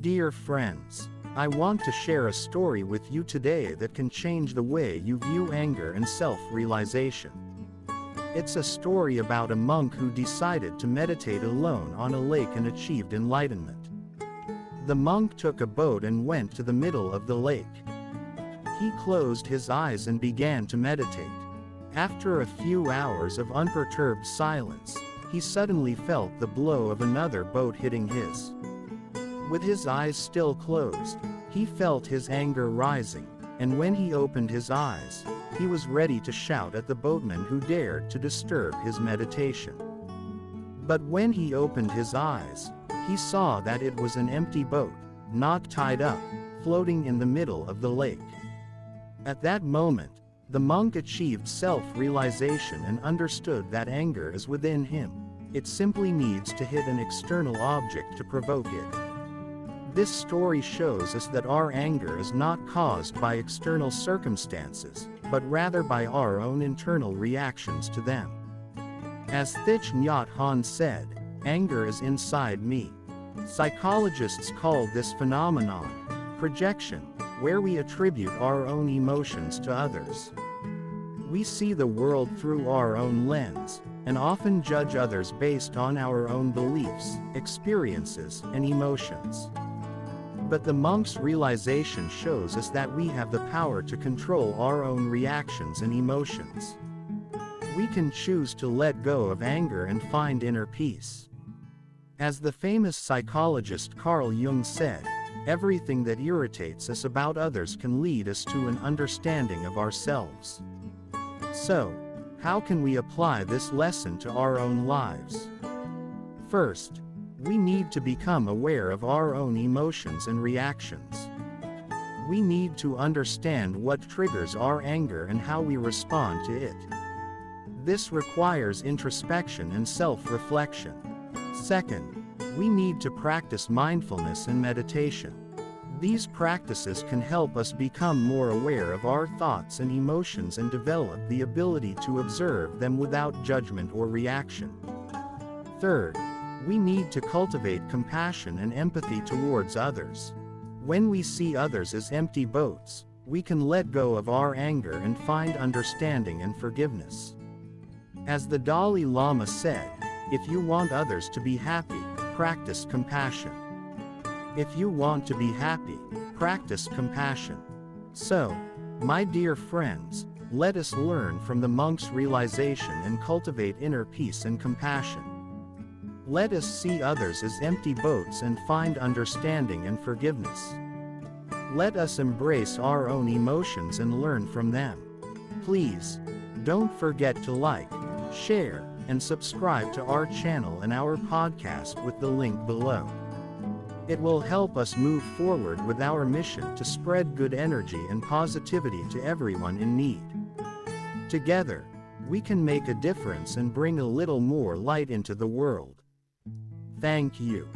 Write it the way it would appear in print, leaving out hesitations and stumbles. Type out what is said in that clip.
Dear friends, I want to share a story with you today that can change the way you view anger and self-realization. It's a story about a monk who decided to meditate alone on a lake and achieved enlightenment. The monk took a boat and went to the middle of the lake. He closed his eyes and began to meditate. After a few hours of unperturbed silence, he suddenly felt the blow of another boat hitting his. With his eyes still closed, he felt his anger rising, and when he opened his eyes, he was ready to shout at the boatman who dared to disturb his meditation. But when he opened his eyes, he saw that it was an empty boat, not tied up, floating in the middle of the lake. At that moment, the monk achieved self-realization and understood that anger is within him. It simply needs to hit an external object to provoke it. This story shows us that our anger is not caused by external circumstances, but rather by our own internal reactions to them. As Thich Nhat Hanh said, anger is inside me. Psychologists call this phenomenon projection, where we attribute our own emotions to others. We see the world through our own lens, and often judge others based on our own beliefs, experiences, and emotions. But the monk's realization shows us that we have the power to control our own reactions and emotions. We can choose to let go of anger and find inner peace. As the famous psychologist Carl Jung said, everything that irritates us about others can lead us to an understanding of ourselves. So, how can we apply this lesson to our own lives? First, we need to become aware of our own emotions and reactions. We need to understand what triggers our anger and how we respond to it. This requires introspection and self-reflection. Second, we need to practice mindfulness and meditation. These practices can help us become more aware of our thoughts and emotions and develop the ability to observe them without judgment or reaction. Third, we need to cultivate compassion and empathy towards others. When we see others as empty boats, we can let go of our anger and find understanding and forgiveness. As the Dalai Lama said, if you want others to be happy, practice compassion. If you want to be happy, practice compassion. So, my dear friends, let us learn from the monk's realization and cultivate inner peace and compassion. Let us see others as empty boats and find understanding and forgiveness. Let us embrace our own emotions and learn from them. Please, don't forget to like, share, and subscribe to our channel and our podcast with the link below. It will help us move forward with our mission to spread good energy and positivity to everyone in need. Together, we can make a difference and bring a little more light into the world. Thank you.